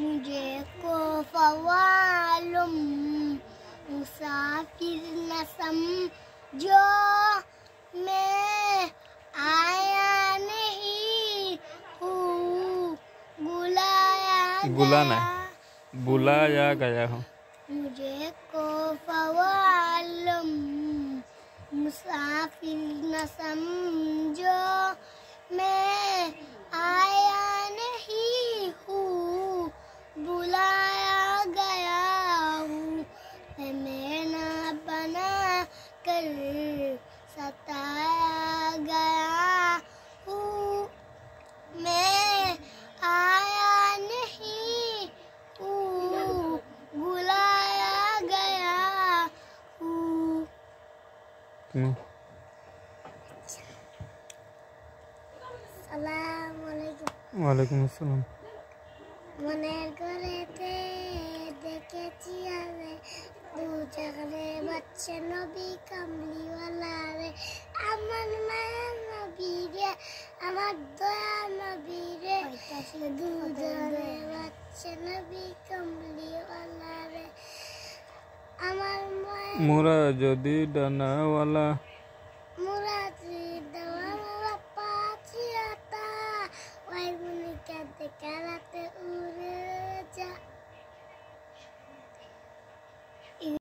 मुझे को फवालुम मुसाफिर न समझो मैं आया नहीं हूँ बुलाया गया हूँ। मुझे को फवालुम मुसाफिर न समझो मैं आया नहीं हूँ बुलाया गया हूँ मैं ना बना कर सताया गया हूँ मैं आया नहीं हूँ बुलाया गया हूँ। ওয়ালাইকুম আসসালাম। মনের ঘরেতে দেখেছি আমি দু জাগরে বাচ্চা নবী কামলিওয়ালা রে আমার মায়া নবী রে আমার দয়া নবী রে দু জাগরে বাচ্চা নবী কামলিওয়ালা রে আমার মায়া মোরা যদি ডানাওয়ালা